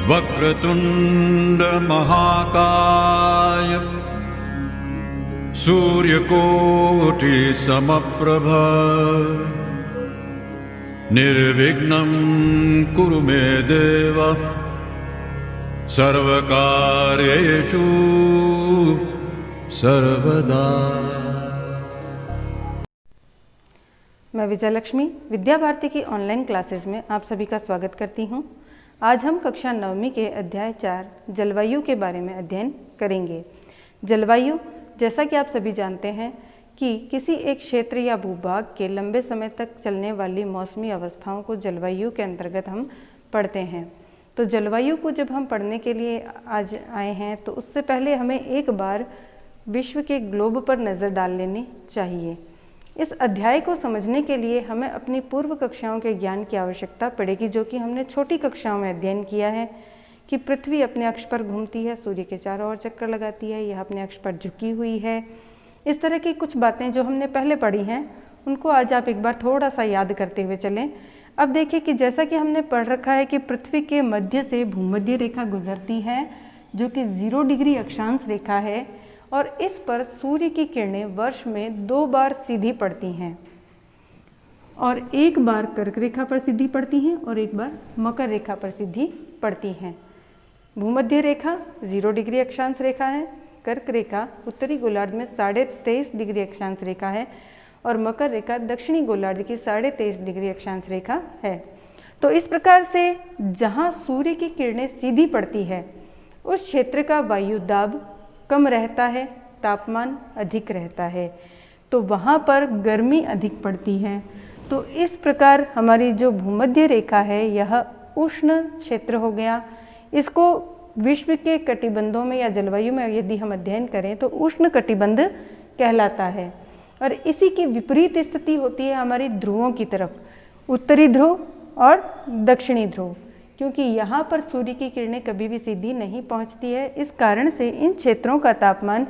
वक्रतुंड महाकाय सूर्यकोटि समप्रभ निर्विघ्नं कुरु मे देव सर्वकार्येषु सर्वदा। मैं विजयलक्ष्मी विद्या भारती की ऑनलाइन क्लासेस में आप सभी का स्वागत करती हूं। आज हम कक्षा 9वीं के अध्याय 4 जलवायु के बारे में अध्ययन करेंगे। जलवायु, जैसा कि आप सभी जानते हैं कि किसी एक क्षेत्र या भूभाग के लंबे समय तक चलने वाली मौसमी अवस्थाओं को जलवायु के अंतर्गत हम पढ़ते हैं। तो जलवायु को जब हम पढ़ने के लिए आज आए हैं तो उससे पहले हमें एक बार विश्व के ग्लोब पर नज़र डाल लेनी चाहिए। इस अध्याय को समझने के लिए हमें अपनी पूर्व कक्षाओं के ज्ञान की आवश्यकता पड़ेगी, जो कि हमने छोटी कक्षाओं में अध्ययन किया है कि पृथ्वी अपने अक्ष पर घूमती है, सूर्य के चारों ओर चक्कर लगाती है, यह अपने अक्ष पर झुकी हुई है। इस तरह की कुछ बातें जो हमने पहले पढ़ी हैं उनको आज आप एक बार थोड़ा सा याद करते हुए चलें। अब देखिए कि जैसा कि हमने पढ़ रखा है कि पृथ्वी के मध्य से भूमध्य रेखा गुजरती है, जो कि 0 डिग्री अक्षांश रेखा है, और इस पर सूर्य की किरणें वर्ष में 2 बार सीधी पड़ती हैं, और एक बार कर्क रेखा पर सीधी पड़ती हैं और एक बार मकर रेखा पर सीधी पड़ती हैं। भूमध्य रेखा 0 डिग्री अक्षांश रेखा है, कर्क रेखा उत्तरी गोलार्ध में 23.5 डिग्री अक्षांश रेखा है, और मकर रेखा दक्षिणी गोलार्ध की 23.5 डिग्री अक्षांश रेखा है। तो इस प्रकार से जहाँ सूर्य की किरणें सीधी पड़ती है उस क्षेत्र का वायु दाब कम रहता है, तापमान अधिक रहता है, तो वहाँ पर गर्मी अधिक पड़ती है। तो इस प्रकार हमारी जो भूमध्य रेखा है यह उष्ण क्षेत्र हो गया। इसको विश्व के कटिबंधों में या जलवायु में यदि हम अध्ययन करें तो उष्ण कटिबंध कहलाता है। और इसी की विपरीत स्थिति होती है हमारी ध्रुवों की तरफ, उत्तरी ध्रुव और दक्षिणी ध्रुव, क्योंकि यहाँ पर सूर्य की किरणें कभी भी सीधी नहीं पहुँचती है। इस कारण से इन क्षेत्रों का तापमान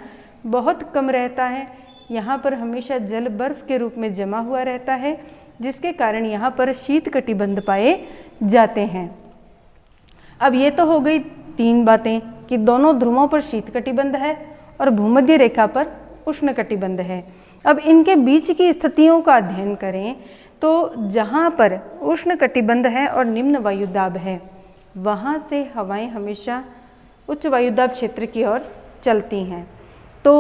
बहुत कम रहता है। यहाँ पर हमेशा जल बर्फ के रूप में जमा हुआ रहता है, जिसके कारण यहाँ पर शीत कटिबंध पाए जाते हैं। अब ये तो हो गई 3 बातें कि दोनों ध्रुवों पर शीत कटिबंध है और भूमध्य रेखा पर उष्ण कटिबंध है। अब इनके बीच की स्थितियों का अध्ययन करें तो जहाँ पर उष्ण कटिबंध है और निम्न वायुदाब है, वहाँ से हवाएं हमेशा उच्च वायुदाब क्षेत्र की ओर चलती हैं। तो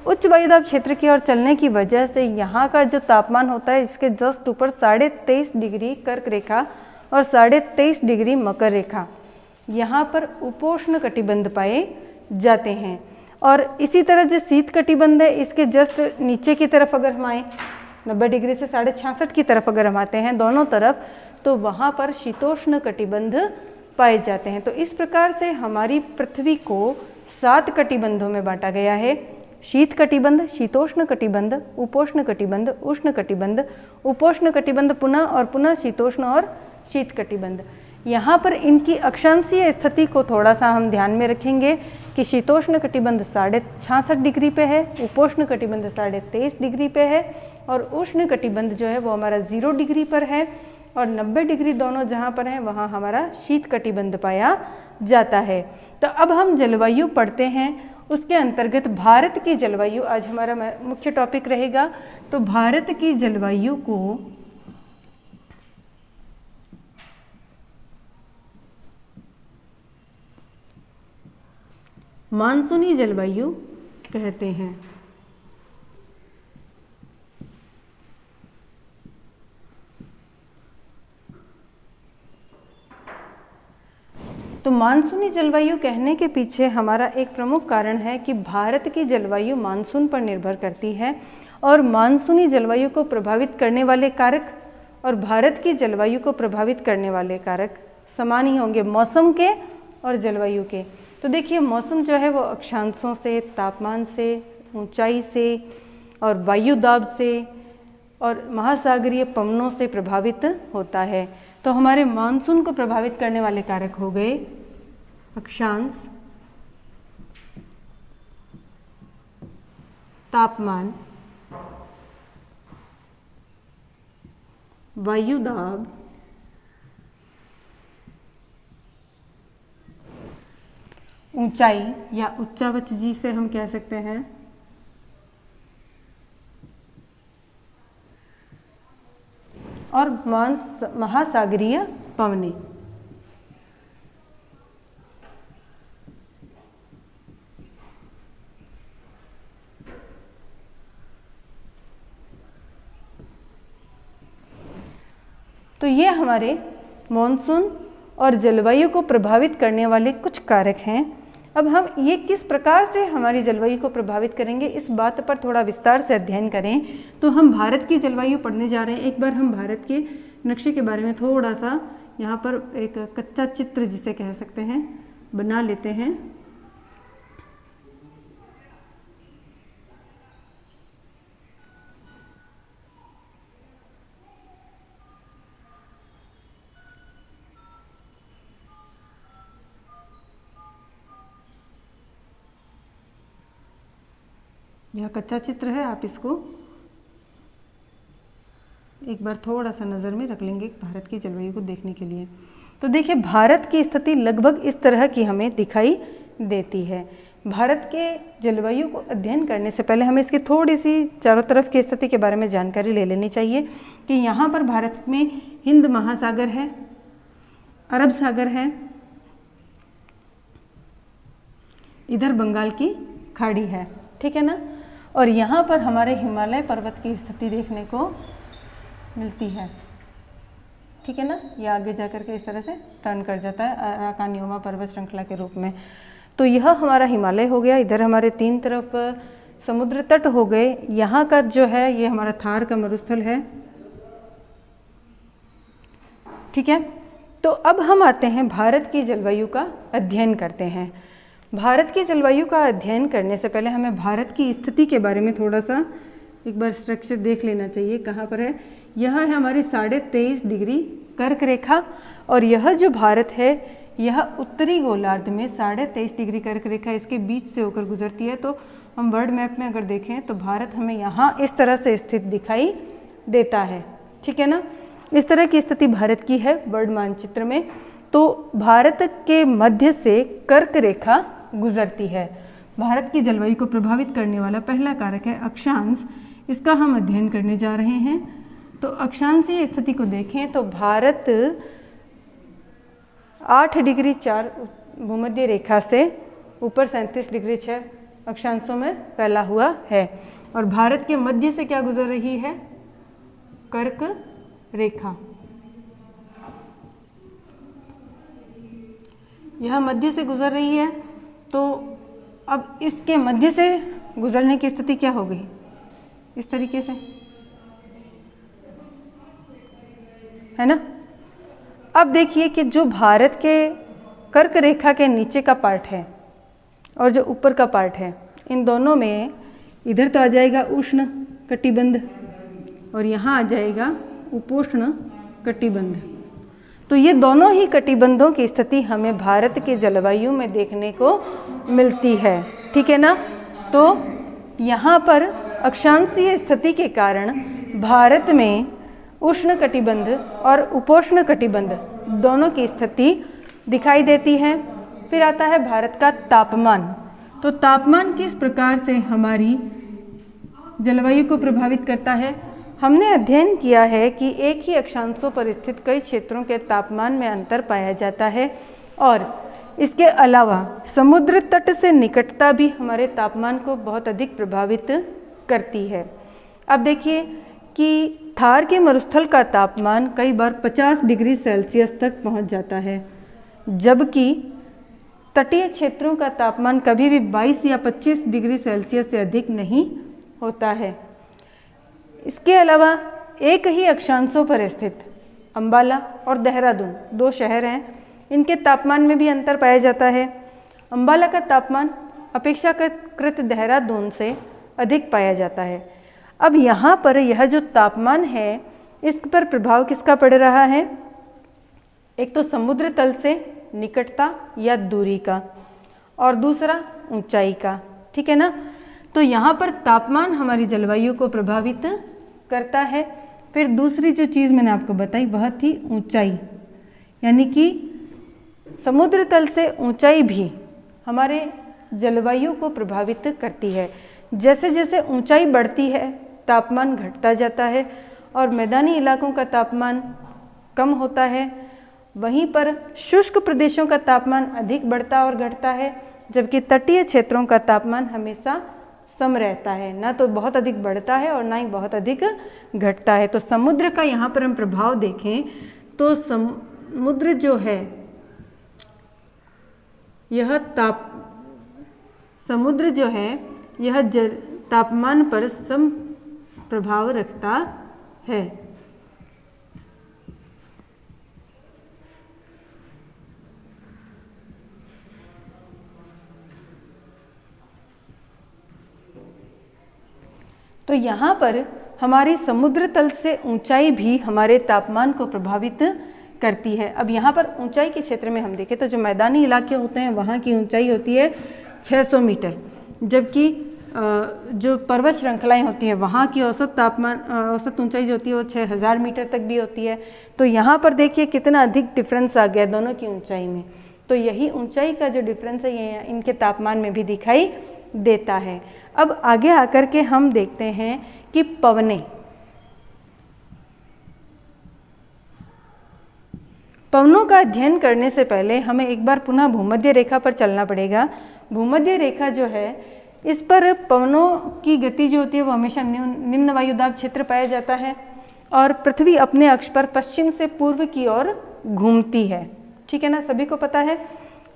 उच्च वायुदाब क्षेत्र की ओर चलने की वजह से यहाँ का जो तापमान होता है इसके जस्ट ऊपर 23.5 डिग्री कर्क रेखा और 23.5 डिग्री मकर रेखा, यहाँ पर उपोष्ण कटिबंध पाए जाते हैं। और इसी तरह जो शीत कटिबंध है इसके जस्ट नीचे की तरफ अगर हम आए 90 डिग्री से 66.5 की तरफ अगर हम आते हैं दोनों तरफ, तो वहाँ पर शीतोष्ण कटिबंध पाए जाते हैं। तो इस प्रकार से हमारी पृथ्वी को 7 कटिबंधों में बांटा गया है। शीत कटिबंध, शीतोष्ण कटिबंध, उपोष्ण कटिबंध, उष्ण कटिबंध, उपोष्ण कटिबंध पुनः और पुनः शीतोष्ण और शीत कटिबंध। यहाँ पर इनकी अक्षांशीय स्थिति को थोड़ा सा हम ध्यान में रखेंगे कि शीतोष्ण कटिबंध 66.5 डिग्री पे है, उपोष्ण कटिबंध 23.5 डिग्री पे है, और उष्ण कटिबंध जो है वो हमारा 0 डिग्री पर है, और 90 डिग्री दोनों जहाँ पर हैं वहाँ हमारा शीत कटिबंध पाया जाता है। तो अब हम जलवायु पढ़ते हैं, उसके अंतर्गत भारत की जलवायु आज हमारा मुख्य टॉपिक रहेगा। तो भारत की जलवायु को मानसूनी जलवायु कहते हैं। तो मानसूनी जलवायु कहने के पीछे हमारा एक प्रमुख कारण है कि भारत की जलवायु मानसून पर निर्भर करती है, और मानसूनी जलवायु को प्रभावित करने वाले कारक और भारत की जलवायु को प्रभावित करने वाले कारक समान ही होंगे, मौसम के और जलवायु के। तो देखिए मौसम जो है वो अक्षांशों से, तापमान से, ऊंचाई से और वायु दाब से और महासागरीय पवनों से प्रभावित होता है। तो हमारे मानसून को प्रभावित करने वाले कारक हो गए अक्षांश, तापमान, वायु दाब ऊंचाई या उच्चावच जिसे हम कह सकते हैं, और महासागरीय पवनें। तो ये हमारे मॉनसून और जलवायु को प्रभावित करने वाले कुछ कारक हैं। अब हम ये किस प्रकार से हमारी जलवायु को प्रभावित करेंगे, इस बात पर थोड़ा विस्तार से अध्ययन करें तो हम भारत की जलवायु पढ़ने जा रहे हैं। एक बार हम भारत के नक्शे के बारे में थोड़ा सा यहाँ पर एक कच्चा चित्र जिसे कह सकते हैं बना लेते हैं। यह कच्चा चित्र है, आप इसको एक बार थोड़ा सा नज़र में रख लेंगे भारत की जलवायु को देखने के लिए। तो देखिए भारत की स्थिति लगभग इस तरह की हमें दिखाई देती है। भारत के जलवायु को अध्ययन करने से पहले हमें इसकी थोड़ी सी चारों तरफ की स्थिति के बारे में जानकारी ले लेनी चाहिए कि यहाँ पर भारत में हिंद महासागर है, अरब सागर है, इधर बंगाल की खाड़ी है, ठीक है ना। और यहाँ पर हमारे हिमालय पर्वत की स्थिति देखने को मिलती है, ठीक है ना। ये आगे जाकर के इस तरह से टर्न कर जाता है अराकानियोमा पर्वत श्रृंखला के रूप में। तो यह हमारा हिमालय हो गया, इधर हमारे तीन तरफ समुद्र तट हो गए। यहाँ का जो है ये हमारा थार का मरुस्थल है, ठीक है। तो अब हम आते हैं भारत की जलवायु का अध्ययन करते हैं। भारत की जलवायु का अध्ययन करने से पहले हमें भारत की स्थिति के बारे में थोड़ा सा एक बार स्ट्रक्चर देख लेना चाहिए। कहाँ पर है? यह है हमारी 23.5 डिग्री कर्क रेखा, और यह जो भारत है यह उत्तरी गोलार्ध में 23.5 डिग्री कर्क रेखा इसके बीच से होकर गुजरती है। तो हम वर्ल्ड मैप में अगर देखें तो भारत हमें यहाँ इस तरह से स्थित दिखाई देता है, ठीक है ना। इस तरह की स्थिति भारत की है वर्ल्ड मानचित्र में। तो भारत के मध्य से कर्क रेखा गुजरती है। भारत की जलवायु को प्रभावित करने वाला पहला कारक है अक्षांश, इसका हम अध्ययन करने जा रहे हैं। तो अक्षांशीय स्थिति को देखें तो भारत 8 डिग्री 4 भूमध्य रेखा से ऊपर 37 डिग्री 6 अक्षांशों में फैला हुआ है, और भारत के मध्य से क्या गुजर रही है? कर्क रेखा। यह मध्य से गुजर रही है। तो अब इसके मध्य से गुजरने की स्थिति क्या हो गई? इस तरीके से, है ना। अब देखिए कि जो भारत के कर्क रेखा के नीचे का पार्ट है और जो ऊपर का पार्ट है, इन दोनों में इधर तो आ जाएगा उष्ण कटिबंध और यहाँ आ जाएगा उपोष्ण कटिबंध। तो ये दोनों ही कटिबंधों की स्थिति हमें भारत के जलवायु में देखने को मिलती है, ठीक है ना। तो यहाँ पर अक्षांशीय स्थिति के कारण भारत में उष्ण कटिबंध और उपोष्ण कटिबंध दोनों की स्थिति दिखाई देती है। फिर आता है भारत का तापमान। तो तापमान किस प्रकार से हमारी जलवायु को प्रभावित करता है? हमने अध्ययन किया है कि एक ही अक्षांशों पर स्थित कई क्षेत्रों के तापमान में अंतर पाया जाता है, और इसके अलावा समुद्र तट से निकटता भी हमारे तापमान को बहुत अधिक प्रभावित करती है। अब देखिए कि थार के मरुस्थल का तापमान कई बार 50 डिग्री सेल्सियस तक पहुंच जाता है, जबकि तटीय क्षेत्रों का तापमान कभी भी 22 या 25 डिग्री सेल्सियस से अधिक नहीं होता है। इसके अलावा एक ही अक्षांशों पर स्थित अंबाला और देहरादून 2 शहर हैं, इनके तापमान में भी अंतर पाया जाता है। अंबाला का तापमान अपेक्षाकृत देहरादून से अधिक पाया जाता है। अब यहाँ पर यह जो तापमान है इस पर प्रभाव किसका पड़ रहा है? एक तो समुद्र तल से निकटता या दूरी का, और दूसरा ऊंचाई का, ठीक है ना। तो यहाँ पर तापमान हमारी जलवायु को प्रभावित करता है। फिर दूसरी जो चीज़ मैंने आपको बताई वह थी ऊंचाई, यानी कि समुद्र तल से ऊंचाई भी हमारे जलवायु को प्रभावित करती है। जैसे जैसे ऊंचाई बढ़ती है तापमान घटता जाता है और मैदानी इलाकों का तापमान कम होता है, वहीं पर शुष्क प्रदेशों का तापमान अधिक बढ़ता और घटता है, जबकि तटीय क्षेत्रों का तापमान हमेशा सम रहता है, ना तो बहुत अधिक बढ़ता है और ना ही बहुत अधिक घटता है। तो समुद्र का यहाँ पर हम प्रभाव देखें तो समुद्र जो है यह समुद्र जो है यह तापमान पर सम प्रभाव रखता है। तो यहाँ पर हमारी समुद्र तल से ऊंचाई भी हमारे तापमान को प्रभावित करती है। अब यहाँ पर ऊंचाई के क्षेत्र में हम देखें तो जो मैदानी इलाके होते हैं वहाँ की ऊंचाई होती है 600 मीटर, जबकि जो पर्वत श्रृंखलाएं होती हैं वहाँ की औसत ऊंचाई जो होती है वो 6000 मीटर तक भी होती है। तो यहाँ पर देखिए कितना अधिक डिफरेंस आ गया दोनों की ऊंचाई में। तो यही ऊंचाई का जो डिफरेंस है ये इनके तापमान में भी दिखाई देता है। अब आगे आकर के हम देखते हैं कि पवनों का अध्ययन करने से पहले हमें एक बार पुनः भूमध्य रेखा पर चलना पड़ेगा। भूमध्य रेखा जो है इस पर पवनों की गति जो होती है वो हमेशा निम्न वायुदाब क्षेत्र पाया जाता है और पृथ्वी अपने अक्ष पर पश्चिम से पूर्व की ओर घूमती है। ठीक है ना, सभी को पता है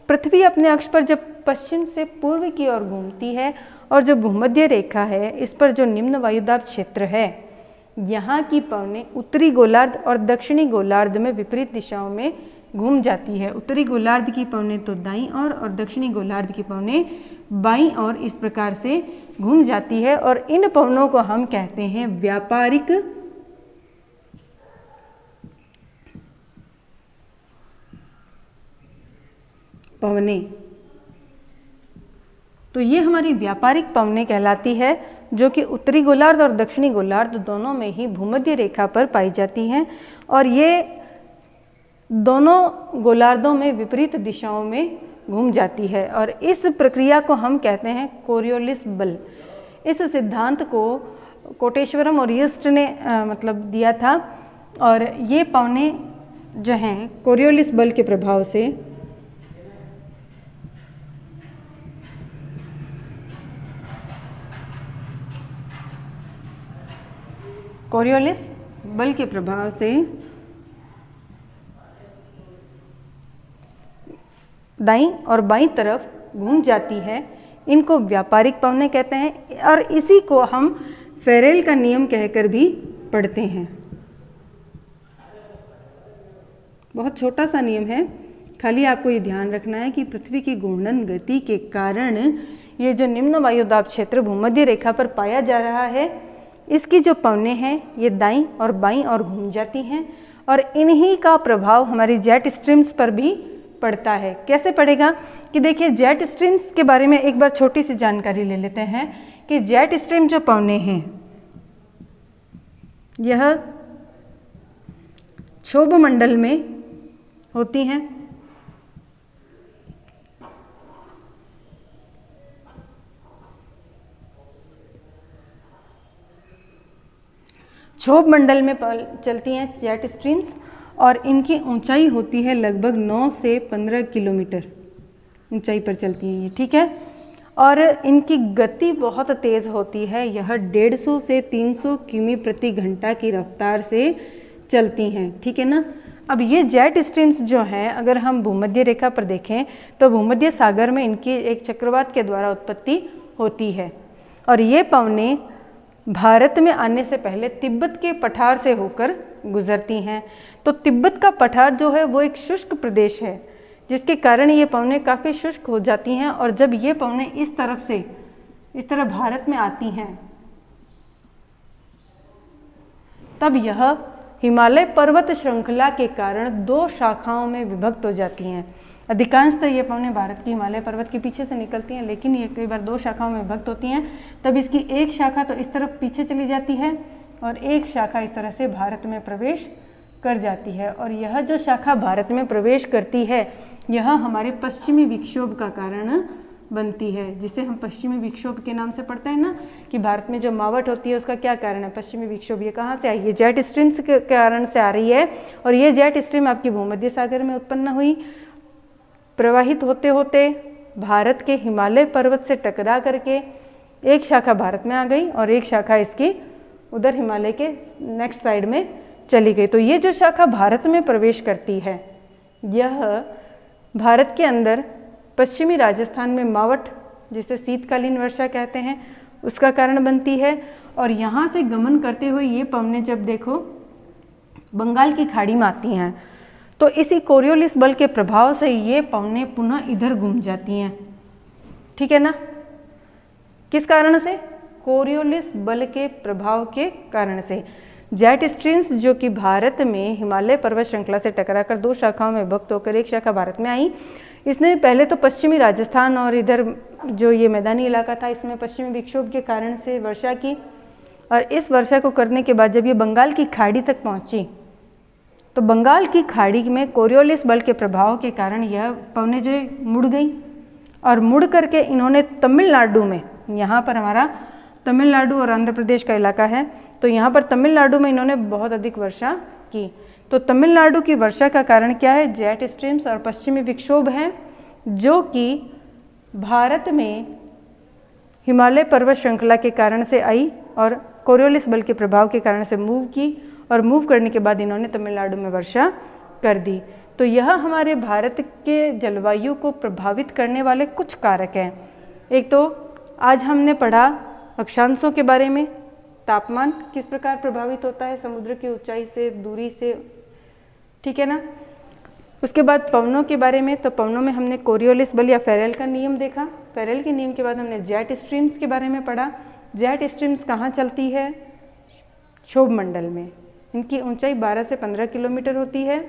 पृथ्वी अपने अक्ष पर जब पश्चिम से पूर्व की ओर घूमती है और जो भूमध्य रेखा है इस पर जो निम्न वायुदाब क्षेत्र है यहाँ की पवनें उत्तरी गोलार्ध और दक्षिणी गोलार्ध में विपरीत दिशाओं में घूम जाती है। उत्तरी गोलार्ध की पवनें तो दाईं ओर और दक्षिणी गोलार्ध की पवनें बाईं ओर इस प्रकार से घूम जाती है और इन पवनों को हम कहते हैं व्यापारिक पवनें। तो ये हमारी व्यापारिक पवनें कहलाती है जो कि उत्तरी गोलार्ध और दक्षिणी गोलार्ध दोनों में ही भूमध्य रेखा पर पाई जाती हैं और ये दोनों गोलार्धों में विपरीत दिशाओं में घूम जाती है और इस प्रक्रिया को हम कहते हैं कोरियोलिस बल। इस सिद्धांत को कोटेश्वरम और यीस्ट ने दिया था और ये पवनें जो हैं कोरियोलिस बल के प्रभाव से दाईं और बाईं तरफ घूम जाती है। इनको व्यापारिक पवनें कहते हैं और इसी को हम फेरेल का नियम कहकर भी पढ़ते हैं। बहुत छोटा सा नियम है, खाली आपको ये ध्यान रखना है कि पृथ्वी की घूर्णन गति के कारण ये जो निम्न वायुदाब क्षेत्र भूमध्य रेखा पर पाया जा रहा है इसकी जो पवनें हैं ये दाईं और बाईं ओर घूम जाती हैं और इन्हीं का प्रभाव हमारी जेट स्ट्रीम्स पर भी पड़ता है। कैसे पड़ेगा कि देखिए जेट स्ट्रीम्स के बारे में एक बार छोटी सी जानकारी ले लेते हैं कि जेट स्ट्रीम जो पवनें हैं यह क्षोभ मंडल में होती हैं। क्षोभ मंडल में चलती हैं जेट स्ट्रीम्स और इनकी ऊंचाई होती है लगभग 9 से 15 किलोमीटर ऊंचाई पर चलती हैं ये, ठीक है। और इनकी गति बहुत तेज़ होती है, यह 150 से 300 किमी प्रति घंटा की रफ्तार से चलती हैं, ठीक है ना। अब ये जेट स्ट्रीम्स जो हैं अगर हम भूमध्य रेखा पर देखें तो भूमध्य सागर में इनकी एक चक्रवात के द्वारा उत्पत्ति होती है और ये पवनें भारत में आने से पहले तिब्बत के पठार से होकर गुजरती हैं। तो तिब्बत का पठार जो है वो एक शुष्क प्रदेश है जिसके कारण ये पवनें काफ़ी शुष्क हो जाती हैं और जब ये पवनें इस तरह भारत में आती हैं तब यह हिमालय पर्वत श्रृंखला के कारण 2 शाखाओं में विभक्त हो जाती हैं। अधिकांशतः ये पवनें भारत की हिमालय पर्वत के पीछे से निकलती हैं लेकिन ये कई बार 2 शाखाओं में विभक्त होती हैं। तब इसकी एक शाखा तो इस तरफ पीछे चली जाती है और एक शाखा इस तरह से भारत में प्रवेश कर जाती है और यह जो शाखा भारत में प्रवेश करती है यह हमारे पश्चिमी विक्षोभ का कारण बनती है, जिसे हम पश्चिमी विक्षोभ के नाम से पढ़ते हैं ना, कि भारत में जो मावट होती है उसका क्या कारण है, पश्चिमी विक्षोभ। ये कहाँ से आई है, जेट स्ट्रीम्स के कारण से आ रही है। और ये जेट स्ट्रीम आपकी भूमध्य सागर में उत्पन्न हुई, प्रवाहित होते होते भारत के हिमालय पर्वत से टकरा करके एक शाखा भारत में आ गई और एक शाखा इसकी उधर हिमालय के नेक्स्ट साइड में चली गई। तो ये जो शाखा भारत में प्रवेश करती है, यह भारत के अंदर पश्चिमी राजस्थान में मावट, जिसे शीतकालीन वर्षा कहते हैं, उसका कारण बनती है। और यहाँ से गमन करते हुए ये पवनें जब देखो बंगाल की खाड़ी में आती हैं, तो इसी कोरियोलिस बल के प्रभाव से ये पवनें पुनः इधर घूम जाती हैं। ठीक है ना, किस कारण से, कोरियोलिस बल के प्रभाव के कारण से। जेट स्ट्रीम्स जो कि भारत में हिमालय पर्वत श्रृंखला से टकराकर दो शाखाओं में विभक्त होकर एक शाखा भारत में आई, इसने पहले तो पश्चिमी राजस्थान और इधर जो ये मैदानी इलाका था इसमें पश्चिमी विक्षोभ के कारण से वर्षा की। और इस वर्षा को करने के बाद जब ये बंगाल की खाड़ी तक पहुंची, तो बंगाल की खाड़ी में कोरियोलिस बल के प्रभाव के कारण यह पवनें जो मुड़ गई और मुड़ करके इन्होंने तमिलनाडु में, यहाँ पर हमारा तमिलनाडु और आंध्र प्रदेश का इलाका है, तो यहाँ पर तमिलनाडु में इन्होंने बहुत अधिक वर्षा की। तो तमिलनाडु की वर्षा का कारण क्या है, जेट स्ट्रीम्स और पश्चिमी विक्षोभ है, जो कि भारत में हिमालय पर्वत श्रृंखला के कारण से आई और कोरियोलिस बल के प्रभाव के कारण से मूव की, और मूव करने के बाद इन्होंने तमिलनाडु में वर्षा कर दी। तो यह हमारे भारत के जलवायु को प्रभावित करने वाले कुछ कारक हैं। एक तो आज हमने पढ़ा अक्षांशों के बारे में, तापमान किस प्रकार प्रभावित होता है समुद्र की ऊंचाई से, दूरी से, ठीक है ना। उसके बाद पवनों के बारे में, तो पवनों में हमने कोरियोलिस बल या फेरेल का नियम देखा। फेरेल के नियम के बाद हमने जेट स्ट्रीम्स के बारे में पढ़ा। जेट स्ट्रीम्स कहाँ चलती है, क्षोभ मंडल में। इनकी ऊंचाई 12 से 15 किलोमीटर होती है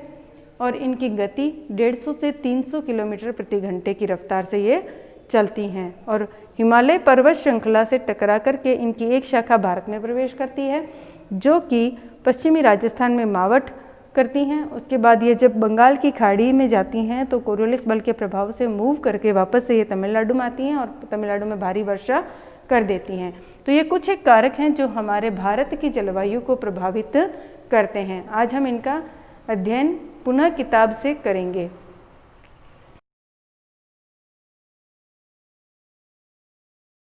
और इनकी गति 150 से 300 किलोमीटर प्रति घंटे की रफ्तार से ये चलती हैं। और हिमालय पर्वत श्रृंखला से टकरा करके इनकी एक शाखा भारत में प्रवेश करती है, जो कि पश्चिमी राजस्थान में मावट करती हैं। उसके बाद ये जब बंगाल की खाड़ी में जाती हैं तो कोरियोलिस बल के प्रभाव से मूव करके वापस से ये तमिलनाडु में आती हैं और तमिलनाडु में भारी वर्षा कर देती हैं। तो ये कुछ एक कारक हैं जो हमारे भारत की जलवायु को प्रभावित करते हैं। आज हम इनका अध्ययन पुनः किताब से करेंगे।